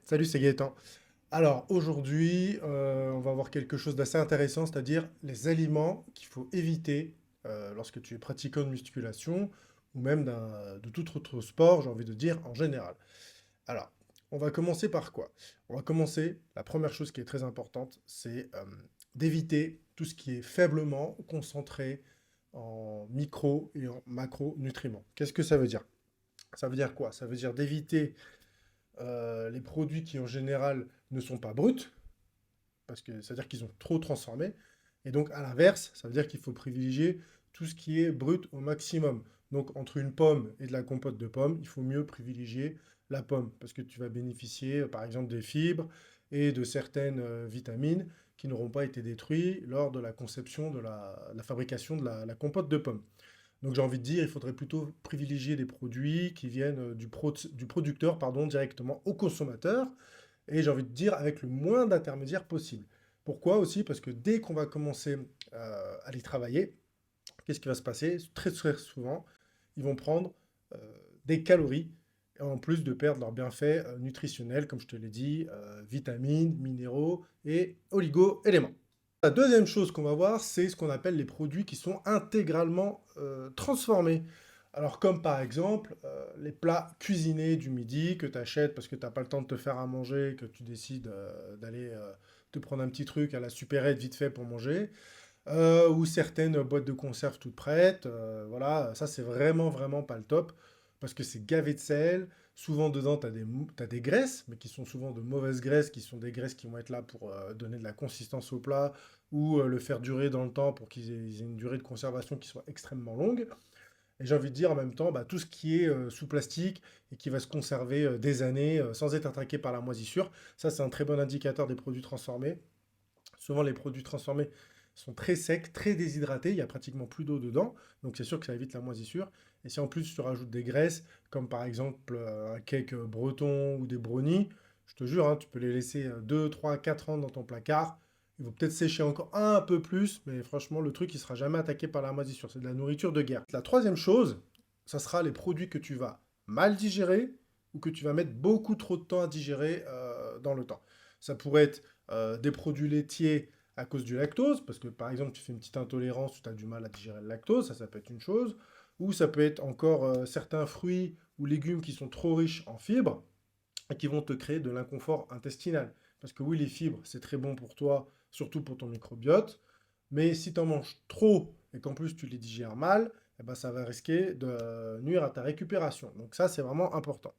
Salut, c'est Gaëtan. Alors aujourd'hui, on va voir quelque chose d'assez intéressant, c'est-à-dire les aliments qu'il faut éviter lorsque tu es pratiquant de musculation ou même de tout autre sport, j'ai envie de dire en général. Alors, on va commencer par quoi? On va commencer, la première chose qui est très importante, c'est d'éviter tout ce qui est faiblement concentré en micro et en macronutriments. Qu'est-ce que ça veut dire? Ça veut dire quoi? Ça veut dire d'éviter les produits qui en général ne sont pas bruts, parce que c'est-à-dire qu'ils ont trop transformé. Et donc à l'inverse, ça veut dire qu'il faut privilégier tout ce qui est brut au maximum. Donc entre une pomme et de la compote de pommes, il faut mieux privilégier la pomme, parce que tu vas bénéficier par exemple des fibres et de certaines vitamines qui n'auront pas été détruites lors de la conception de la fabrication de la compote de pommes. Donc j'ai envie de dire, il faudrait plutôt privilégier des produits qui viennent du producteur pardon, directement au consommateur, et j'ai envie de dire avec le moins d'intermédiaires possible. Pourquoi aussi? Parce que dès qu'on va commencer à les travailler, qu'est-ce qui va se passer? Très, très souvent, ils vont prendre euh, des calories, en plus de perdre leurs bienfaits nutritionnels, comme je te l'ai dit, vitamines, minéraux et oligo-éléments. La deuxième chose qu'on va voir, c'est ce qu'on appelle les produits qui sont intégralement transformés. Alors comme par exemple les plats cuisinés du midi que tu achètes parce que tu n'as pas le temps de te faire à manger, que tu décides d'aller te prendre un petit truc à la supérette vite fait pour manger, ou certaines boîtes de conserve toutes prêtes. Voilà, ça c'est vraiment vraiment pas le top parce que c'est gavé de sel. Souvent dedans t'as des graisses, mais qui sont souvent de mauvaises graisses, qui sont des graisses qui vont être là pour donner de la consistance au plat ou le faire durer dans le temps pour qu'ils aient une durée de conservation qui soit extrêmement longue. Et j'ai envie de dire en même temps, bah, tout ce qui est sous plastique et qui va se conserver des années sans être attaqué par la moisissure, ça c'est un très bon indicateur des produits transformés. Souvent, les produits transformés sont très secs, très déshydratés, il y a pratiquement plus d'eau dedans, donc c'est sûr que ça évite la moisissure. Et si en plus tu rajoutes des graisses, comme par exemple un cake breton ou des brownies, je te jure, hein, tu peux les laisser 2, 3, 4 ans dans ton placard. Ils vont peut-être sécher encore un peu plus, mais franchement, le truc, il sera jamais attaqué par la moisissure. C'est de la nourriture de guerre. La troisième chose, ça sera les produits que tu vas mal digérer ou que tu vas mettre beaucoup trop de temps à digérer dans le temps. Ça pourrait être des produits laitiers à cause du lactose, parce que par exemple tu fais une petite intolérance, tu as du mal à digérer le lactose, ça peut être une chose, ou ça peut être encore certains fruits ou légumes qui sont trop riches en fibres et qui vont te créer de l'inconfort intestinal. Parce que oui, les fibres, c'est très bon pour toi, surtout pour ton microbiote, mais si tu en manges trop et qu'en plus tu les digères mal, eh ben, ça va risquer de nuire à ta récupération. Donc ça, c'est vraiment important.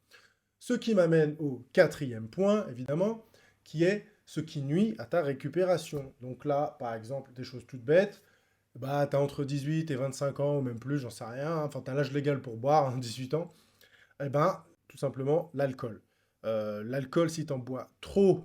Ce qui m'amène au quatrième point, évidemment, qui est ce qui nuit à ta récupération. Donc là, par exemple, des choses toutes bêtes, bah, tu as entre 18 et 25 ans, ou même plus, j'en sais rien, hein. Enfin, tu as l'âge légal pour boire, hein, 18 ans, eh ben, tout simplement, l'alcool. L'alcool, si tu en bois trop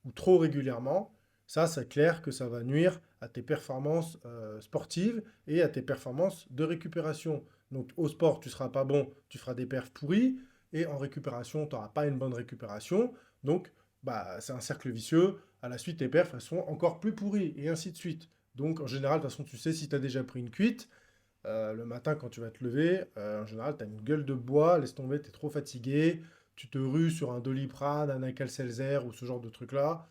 ou trop régulièrement, ça, c'est clair que ça va nuire à tes performances sportives et à tes performances de récupération. Donc au sport, tu seras pas bon, tu feras des perfs pourris, et en récupération, tu n'auras pas une bonne récupération. Donc bah, c'est un cercle vicieux. À la suite, tes perfs elles sont encore plus pourries, et ainsi de suite. Donc en général, de toute façon, tu sais si tu as déjà pris une cuite, le matin quand tu vas te lever, en général, tu as une gueule de bois, laisse tomber, tu es trop fatigué, tu te rues sur un Doliprane, un Acalselzer ou ce genre de truc-là.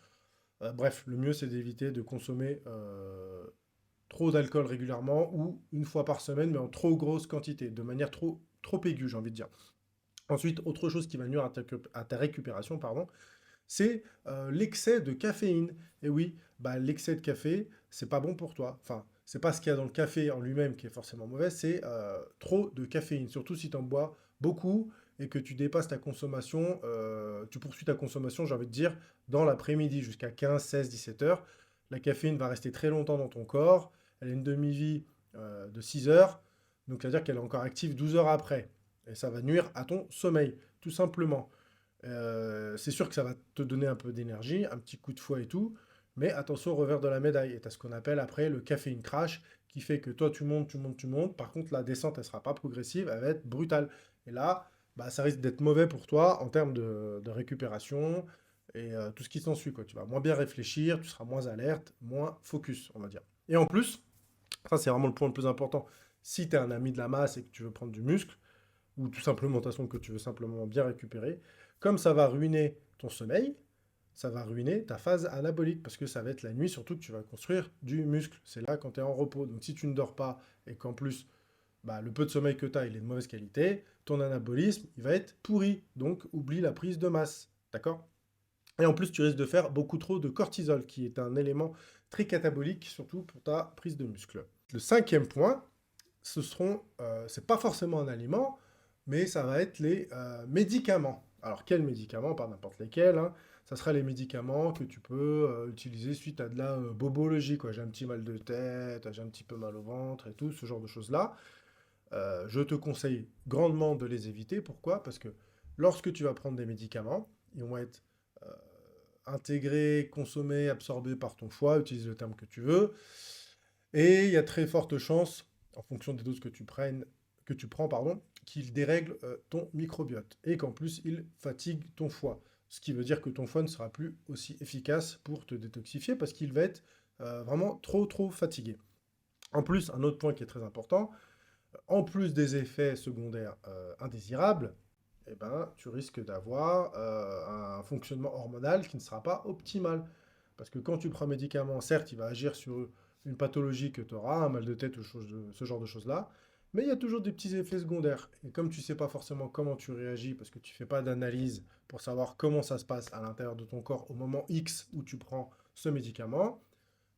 Bref, le mieux c'est d'éviter de consommer trop d'alcool régulièrement ou une fois par semaine, mais en trop grosse quantité, de manière trop aiguë, j'ai envie de dire. Ensuite, autre chose qui va nuire à ta récupération, pardon, c'est l'excès de caféine. Et oui, bah, l'excès de café, c'est pas bon pour toi. Enfin, c'est pas ce qu'il y a dans le café en lui-même qui est forcément mauvais, c'est trop de caféine. Surtout si tu en bois beaucoup et que tu dépasses ta consommation, tu poursuis ta consommation, j'ai envie de dire, dans l'après-midi jusqu'à 15, 16, 17 heures. La caféine va rester très longtemps dans ton corps. Elle a une demi-vie de 6 heures. Donc, c'est-à-dire qu'elle est encore active 12 heures après. Et ça va nuire à ton sommeil, tout simplement. C'est sûr que ça va te donner un peu d'énergie, un petit coup de fouet et tout, mais attention au revers de la médaille. Et tu as ce qu'on appelle après le caféine crash, qui fait que toi tu montes, tu montes, tu montes. Par contre, la descente, elle sera pas progressive, elle va être brutale. Et là, bah, ça risque d'être mauvais pour toi en termes de récupération et tout ce qui s'ensuit, quoi. Tu vas moins bien réfléchir, tu seras moins alerte, moins focus, on va dire. Et en plus, ça c'est vraiment le point le plus important, si tu es un ami de la masse et que tu veux prendre du muscle, ou tout simplement de toute façon que tu veux simplement bien récupérer, comme ça va ruiner ton sommeil, ça va ruiner ta phase anabolique, parce que ça va être la nuit surtout que tu vas construire du muscle. C'est là quand tu es en repos. Donc si tu ne dors pas et qu'en plus bah, le peu de sommeil que tu as il est de mauvaise qualité, ton anabolisme il va être pourri. Donc oublie la prise de masse. D'accord? Et en plus tu risques de faire beaucoup trop de cortisol, qui est un élément très catabolique, surtout pour ta prise de muscle. Le cinquième point, c'est pas forcément un aliment, mais ça va être les médicaments. Alors, quels médicaments? Pas n'importe lesquels, hein. Ça sera les médicaments que tu peux utiliser suite à de la bobologie, quoi. J'ai un petit mal de tête, j'ai un petit peu mal au ventre et tout, ce genre de choses-là. Je te conseille grandement de les éviter. Pourquoi? Parce que lorsque tu vas prendre des médicaments, ils vont être euh, intégrés, consommés, absorbés par ton foie, utilise le terme que tu veux, et il y a très forte chance, en fonction des doses que tu prends, pardon, qu'il dérègle ton microbiote et qu'en plus il fatigue ton foie. Ce qui veut dire que ton foie ne sera plus aussi efficace pour te détoxifier parce qu'il va être vraiment trop fatigué. En plus, un autre point qui est très important, en plus des effets secondaires indésirables, eh ben, tu risques d'avoir un fonctionnement hormonal qui ne sera pas optimal. Parce que quand tu prends un médicament, certes, il va agir sur une pathologie que tu auras, un mal de tête ou ce genre de choses-là, mais il y a toujours des petits effets secondaires. Et comme tu ne sais pas forcément comment tu réagis, parce que tu ne fais pas d'analyse pour savoir comment ça se passe à l'intérieur de ton corps au moment X où tu prends ce médicament,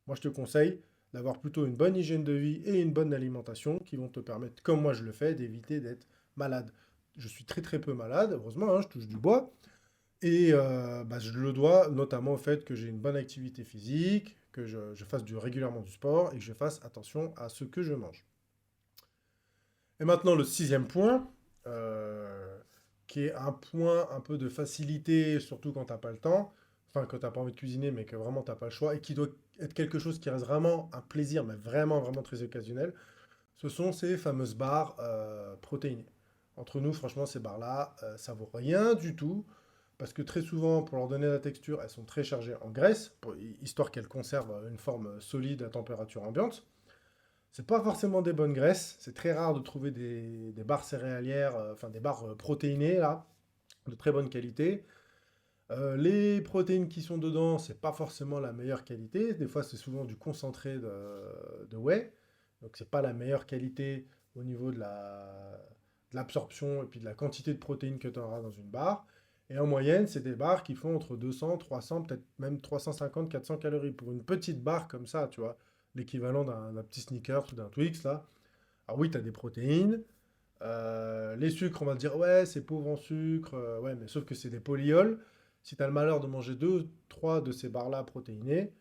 moi je te conseille d'avoir plutôt une bonne hygiène de vie et une bonne alimentation qui vont te permettre, comme moi je le fais, d'éviter d'être malade. Je suis très peu malade, heureusement, hein, je touche du bois, et bah, je le dois notamment au fait que j'ai une bonne activité physique, que je fasse régulièrement du sport et que je fasse attention à ce que je mange. Et maintenant, le sixième point, qui est un point un peu de facilité, surtout quand t'as pas le temps, enfin quand t'as pas envie de cuisiner, mais que vraiment t'as pas le choix, et qui doit être quelque chose qui reste vraiment un plaisir, mais vraiment très occasionnel, ce sont ces fameuses barres protéinées. Entre nous, franchement, ces barres-là, ça vaut rien du tout, parce que très souvent, pour leur donner la texture, elles sont très chargées en graisse, histoire qu'elles conservent une forme solide à température ambiante. C'est pas forcément des bonnes graisses, c'est très rare de trouver des barres céréalières, enfin des barres protéinées, là, de très bonne qualité. Les protéines qui sont dedans, c'est pas forcément la meilleure qualité. Des fois, c'est souvent du concentré de whey. Donc, c'est pas la meilleure qualité au niveau de l'absorption et puis de la quantité de protéines que tu auras dans une barre. Et en moyenne, c'est des barres qui font entre 200, 300, peut-être même 350, 400 calories. Pour une petite barre comme ça, tu vois, l'équivalent d'un petit Snickers ou d'un Twix, là. Alors oui, tu as des protéines. Les sucres, on va te dire, ouais, c'est pauvre en sucre. Ouais, mais sauf que c'est des polyols. Si tu as le malheur de manger deux, trois de ces barres-là protéinées,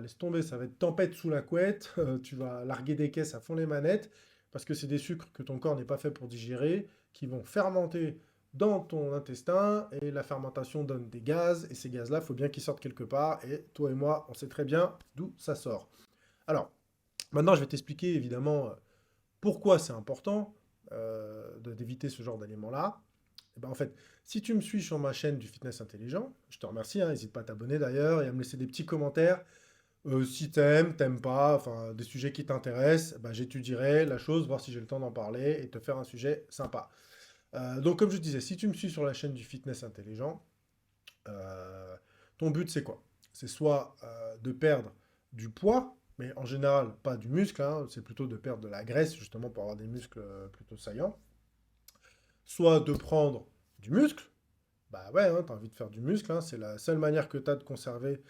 laisse tomber, ça va être tempête sous la couette. Tu vas larguer des caisses à fond les manettes parce que c'est des sucres que ton corps n'est pas fait pour digérer, qui vont fermenter dans ton intestin et la fermentation donne des gaz et ces gaz-là, il faut bien qu'ils sortent quelque part et toi et moi, on sait très bien d'où ça sort. Alors, maintenant, je vais t'expliquer évidemment pourquoi c'est important d'éviter ce genre d'aliments-là. Et ben, en fait, si tu me suis sur ma chaîne du fitness intelligent, je te remercie, hein, n'hésite pas à t'abonner d'ailleurs et à me laisser des petits commentaires. Si t'aimes pas, enfin des sujets qui t'intéressent, bah, j'étudierai la chose, voir si j'ai le temps d'en parler et te faire un sujet sympa. Donc comme je disais, si tu me suis sur la chaîne du fitness intelligent, euh, ton but c'est quoi? C'est soit de perdre du poids, mais en général pas du muscle, hein, c'est plutôt de perdre de la graisse justement pour avoir des muscles plutôt saillants, soit de prendre du muscle. Bah ouais, hein, tu as envie de faire du muscle, hein, c'est la seule manière que tu as de conserver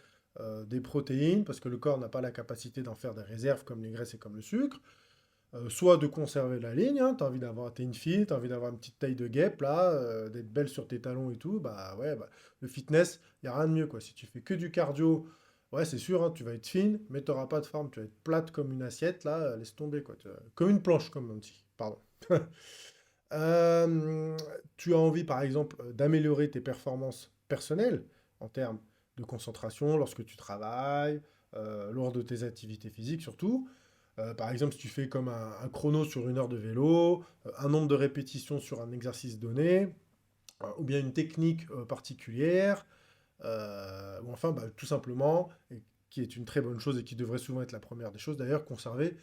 des protéines, parce que le corps n'a pas la capacité d'en faire des réserves comme les graisses et comme le sucre. Soit de conserver la ligne, hein, tu as envie d'avoir, t'es une fille, tu as envie d'avoir une petite taille de guêpe, là, d'être belle sur tes talons et tout, bah ouais, bah, le fitness, il n'y a rien de mieux, quoi. Si tu fais que du cardio, ouais, c'est sûr, hein, tu vas être fine, mais tu n'auras pas de forme, tu vas être plate comme une assiette, là, laisse tomber, quoi. Comme une planche, comme on dit, pardon. Euh, Tu as envie, par exemple, d'améliorer tes performances personnelles en termes de concentration lorsque tu travailles, lors de tes activités physiques surtout. Par exemple, si tu fais comme un chrono sur une heure de vélo, un nombre de répétitions sur un exercice donné, ou bien une technique particulière, ou enfin, bah, tout simplement, et qui est une très bonne chose et qui devrait souvent être la première des choses d'ailleurs, conserver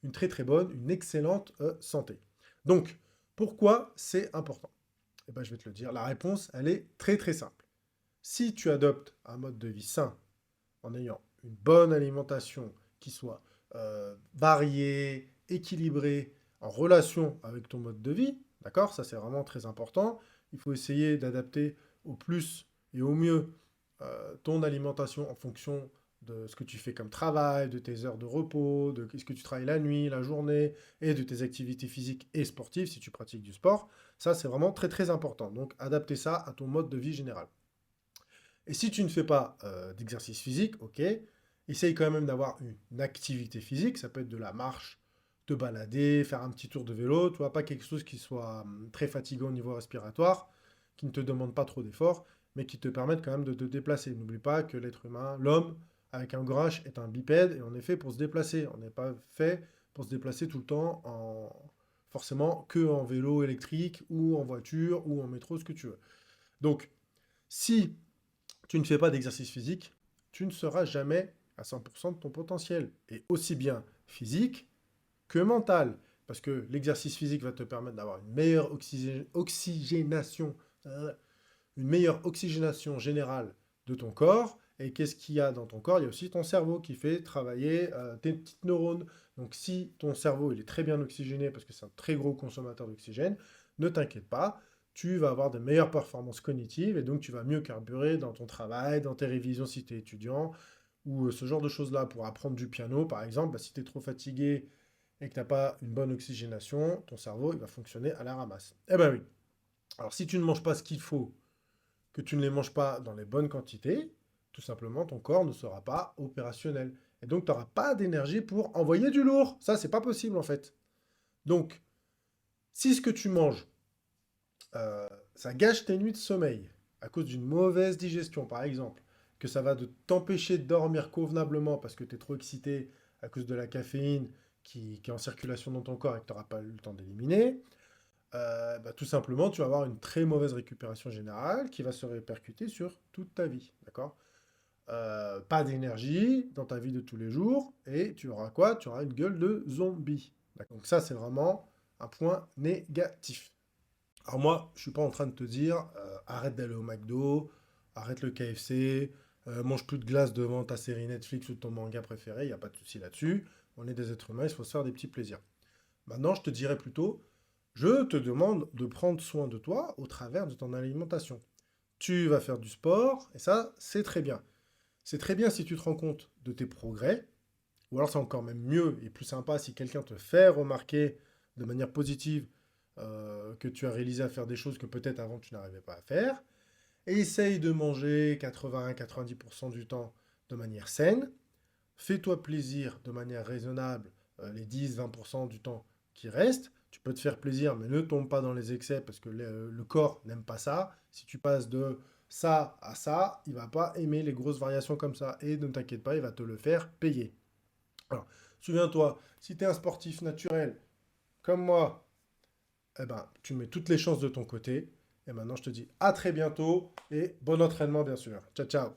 une très bonne, une excellente santé. Donc, pourquoi c'est important? Eh ben, je vais te le dire. La réponse, elle est très simple. Si tu adoptes un mode de vie sain, en ayant une bonne alimentation qui soit variée, équilibrée, en relation avec ton mode de vie, d'accord? Ça, c'est vraiment très important. Il faut essayer d'adapter au plus et au mieux ton alimentation en fonction de ce que tu fais comme travail, de tes heures de repos, de ce que tu travailles la nuit, la journée, et de tes activités physiques et sportives si tu pratiques du sport. Ça, c'est vraiment très très important. Donc, adapter ça à ton mode de vie général. Et si tu ne fais pas d'exercice physique, ok, essaye quand même d'avoir une activité physique. Ça peut être de la marche, te balader, faire un petit tour de vélo, tu vois, pas quelque chose qui soit très fatigant au niveau respiratoire, qui ne te demande pas trop d'efforts, mais qui te permette quand même de te déplacer. N'oublie pas que l'être humain, l'homme, avec un grand H, est un bipède et on est fait pour se déplacer. On n'est pas fait pour se déplacer tout le temps forcément que en vélo électrique ou en voiture ou en métro, ce que tu veux. Donc, si tu ne fais pas d'exercice physique, tu ne seras jamais à 100% de ton potentiel. Et aussi bien physique que mental. Parce que l'exercice physique va te permettre d'avoir une meilleure oxygénation générale de ton corps. Et qu'est-ce qu'il y a dans ton corps? Il y a aussi ton cerveau qui fait travailler tes petites neurones. Donc si ton cerveau il est très bien oxygéné, parce que c'est un très gros consommateur d'oxygène, ne t'inquiète pas, tu vas avoir de meilleures performances cognitives et donc tu vas mieux carburer dans ton travail, dans tes révisions si tu es étudiant, ou ce genre de choses-là. Pour apprendre du piano, par exemple, bah, si tu es trop fatigué et que tu n'as pas une bonne oxygénation, ton cerveau il va fonctionner à la ramasse. Eh ben oui. Alors si tu ne manges pas ce qu'il faut, que tu ne les manges pas dans les bonnes quantités, tout simplement ton corps ne sera pas opérationnel. Et donc tu n'auras pas d'énergie pour envoyer du lourd. Ça, c'est pas possible en fait. Donc, si ce que tu manges ça gâche tes nuits de sommeil à cause d'une mauvaise digestion, par exemple, que ça va t'empêcher de dormir convenablement parce que tu es trop excité à cause de la caféine qui est en circulation dans ton corps et que tu n'auras pas eu le temps d'éliminer, bah, tout simplement, tu vas avoir une très mauvaise récupération générale qui va se répercuter sur toute ta vie, d'accord? Pas d'énergie dans ta vie de tous les jours et tu auras quoi? Tu auras une gueule de zombie. Donc ça, c'est vraiment un point négatif. Alors moi, je suis pas en train de te dire arrête d'aller au McDo, arrête le KFC, mange plus de glace devant ta série Netflix ou ton manga préféré, il n'y a pas de souci là-dessus. On est des êtres humains, il faut se faire des petits plaisirs. Maintenant, je te dirais plutôt, je te demande de prendre soin de toi au travers de ton alimentation. Tu vas faire du sport, et ça, c'est très bien. C'est très bien si tu te rends compte de tes progrès, ou alors c'est encore même mieux et plus sympa si quelqu'un te fait remarquer de manière positive que tu as réalisé à faire des choses que peut-être avant tu n'arrivais pas à faire. Et essaye de manger 80-90% du temps de manière saine. Fais-toi plaisir de manière raisonnable les 10-20% du temps qui restent. Tu peux te faire plaisir, mais ne tombe pas dans les excès parce que le corps n'aime pas ça. Si tu passes de ça à ça, il va pas aimer les grosses variations comme ça. Et ne t'inquiète pas, il va te le faire payer. Alors, souviens-toi, si tu es un sportif naturel, comme moi, eh ben, tu mets toutes les chances de ton côté. Et maintenant, je te dis à très bientôt et bon entraînement, bien sûr. Ciao, ciao.